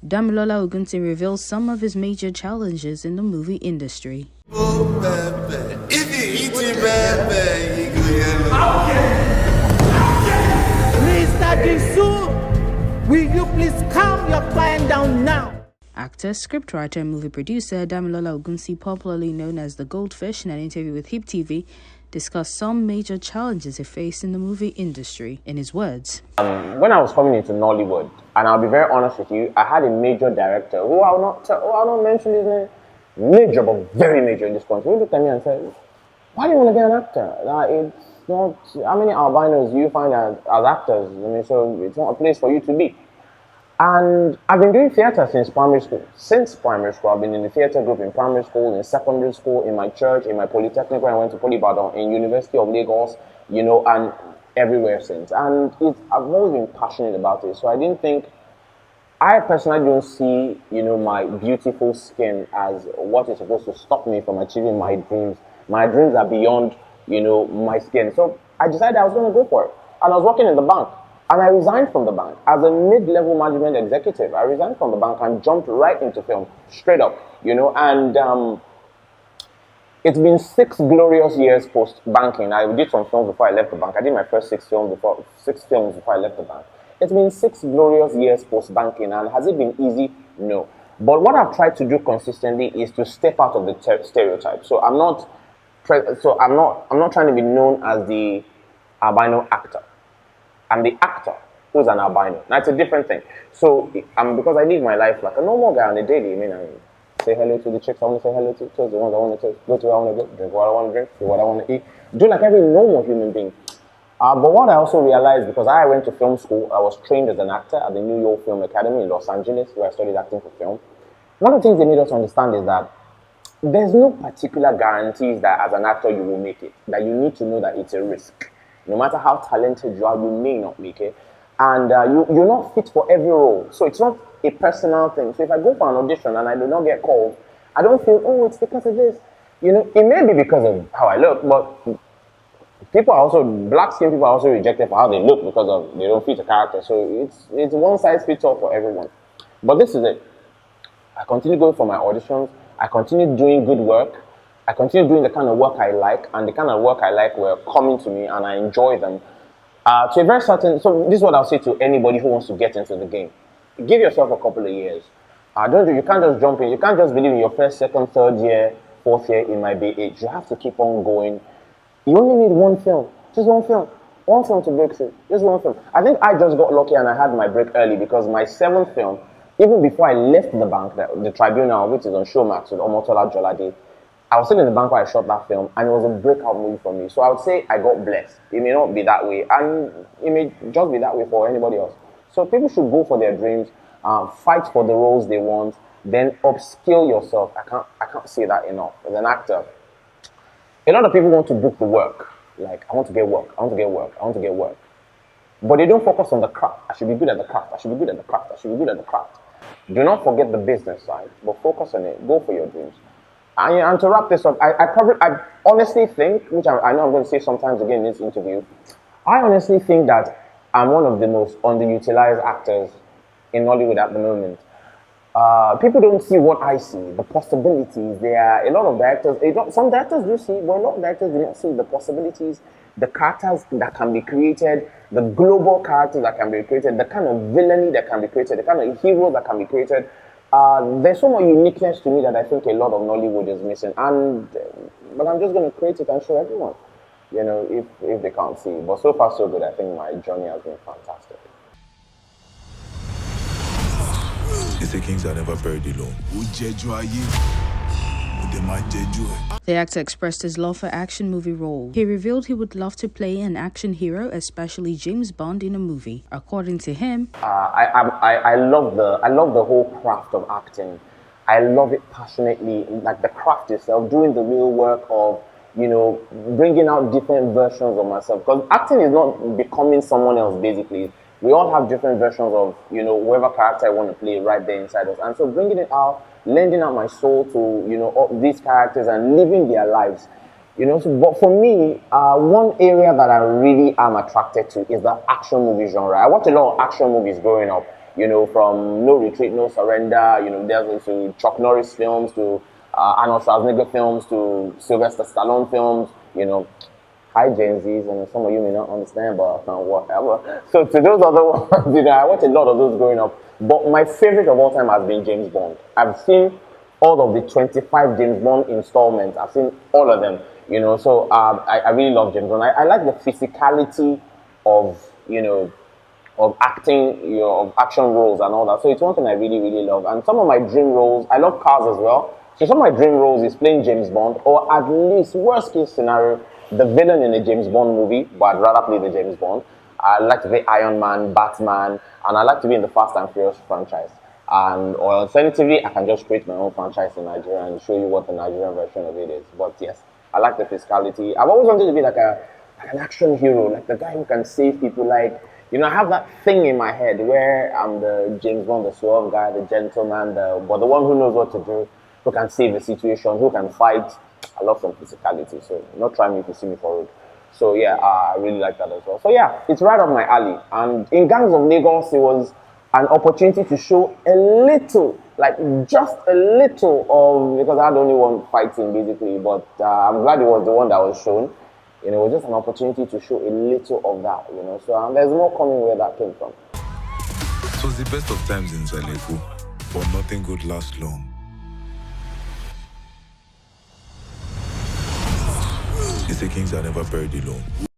Damilola Ogunsin reveals some of his major challenges in the movie industry. Mr. Disu, will you please calm your client down now? Actor, scriptwriter, and movie producer Damilola Ogunsin, popularly known as the Goldfish, in an interview with HIPTV, discussed some major challenges he faced in the movie industry. In his words, when I was coming into Nollywood, and I'll be very honest with you, I had a major director who I'll not mention his name, major but very major in this country. He looked at me and said, "Why do you want to be an actor? It's not. How many albinos do you find as actors? I mean, so it's not a place for you to be." And I've been doing theater since primary school. I've been in the theater group in primary school, in secondary school, in my church, in my polytechnic when I went to Polybadan, in University of Lagos, and everywhere since. And I've always been passionate about it. So I personally don't see, my beautiful skin as what is supposed to stop me from achieving my dreams. My dreams are beyond, my skin. So I decided I was going to go for it. And I was working in the bank. And I resigned from the bank as a mid-level management executive. I resigned from the bank and jumped right into film, straight up, And it's been 6 glorious years post-banking. I did some films before I left the bank. I did my first 6 films before I left the bank. It's been 6 glorious years post-banking, and has it been easy? No. But what I've tried to do consistently is to step out of the stereotype. So I'm not trying to be known as the albino actor. I'm the actor who's an albino. Now, it's a different thing. So, because I live my life like a normal guy on a daily. I say hello to the chicks I want to say hello to the ones I want to go to where I want to go, drink what I want to drink, do what I want to eat. Do like every normal human being. But what I also realized, because I went to film school, I was trained as an actor at the New York Film Academy in Los Angeles, where I studied acting for film. One of the things they made us understand is that there's no particular guarantees that as an actor you will make it. That you need to know that it's a risk. No matter how talented you are, you may not make it. And you're not fit for every role. So it's not a personal thing. So if I go for an audition and I do not get called, I don't feel, it's because of this. It may be because of how I look, but black skin people are also rejected for how they look because they don't fit the character. So it's one size fits all for everyone. But this is it. I continue going for my auditions. I continue doing good work. I continue doing the kind of work I like, and the kind of work I like were coming to me, and I enjoy them. To a very certain, so this is what I'll say to anybody who wants to get into the game. Give yourself a couple of years. You can't just jump in. You can't just believe in your first, second, third year, fourth year in my day age. You have to keep on going. You only need one film, just one film to break through, just one film. I think I just got lucky and I had my break early because my 7th film, even before I left the bank, the Tribunal, which is on Showmax with Omotola Jolade, I was still in the bank where I shot that film, and it was a breakout movie for me. So I would say I got blessed. It may not be that way, and it may just be that way for anybody else. So people should go for their dreams, fight for the roles they want, then upskill yourself. I can't say that enough. As an actor, a lot of people want to book the work. Like, I want to get work. But they don't focus on the craft. I should be good at the craft. Do not forget the business side, but focus on it. Go for your dreams. And to wrap this up, I honestly think, which I know I'm going to say sometimes again in this interview, I honestly think that I'm one of the most underutilized actors in Hollywood at the moment. People don't see what I see, the possibilities. There are a lot of directors, some directors do see, but a lot of directors do not see the possibilities, the characters that can be created, the global characters that can be created, the kind of villainy that can be created, the kind of heroes that can be created. There's so much uniqueness to me that I think a lot of Nollywood is missing, but I'm just going to create it and show everyone, if they can't see. But so far so good. I think my journey has been fantastic. They say kings are never buried alone. The actor expressed his love for action movie role. He revealed he would love to play an action hero, especially James Bond, in a movie. According to him, I love the whole craft of acting. I love it passionately, like the craft itself, doing the real work of, bringing out different versions of myself. Because acting is not becoming someone else, basically. We all have different versions of, whoever character I want to play right there inside us. And so bringing it out, lending out my soul to, these characters and living their lives. But for me, one area that I really am attracted to is the action movie genre. I watched a lot of action movies growing up. from No Retreat, No Surrender, there's to Chuck Norris films, to Arnold Schwarzenegger films, to Sylvester Stallone films, Hi Gen Zs, and some of you may not understand, but whatever. So to those other ones, I watched a lot of those growing up. But my favorite of all time has been James Bond. I've seen all of the 25 James Bond installments. I've seen all of them, So I really love James Bond. I like the physicality of, of acting, of action roles and all that. So it's one thing I really, really love. And some of my dream roles, I love cars as well. So some of my dream roles is playing James Bond, or at least, worst case scenario, the villain in a James Bond movie, but I'd rather play the James Bond. I like to play Iron Man, Batman, and I like to be in the Fast and Furious franchise. Or alternatively, I can just create my own franchise in Nigeria and show you what the Nigerian version of it is. But yes, I like the physicality. I've always wanted to be like an action hero, like the guy who can save people. I have that thing in my head where I'm the James Bond, the suave guy, the gentleman, but the one who knows what to do, who can save the situation, who can fight. I love some physicality, so not try me if you see me for road. So yeah, I really like that as well. So yeah, it's right up my alley. And in Gangs of Lagos, it was an opportunity to show a little, just a little of, because I had only one fight scene basically, but I'm glad it was the one that was shown. It was just an opportunity to show a little of that, So there's more coming where that came from. It was the best of times in Zalefu, but nothing good lasts long. They say kings are never buried alone.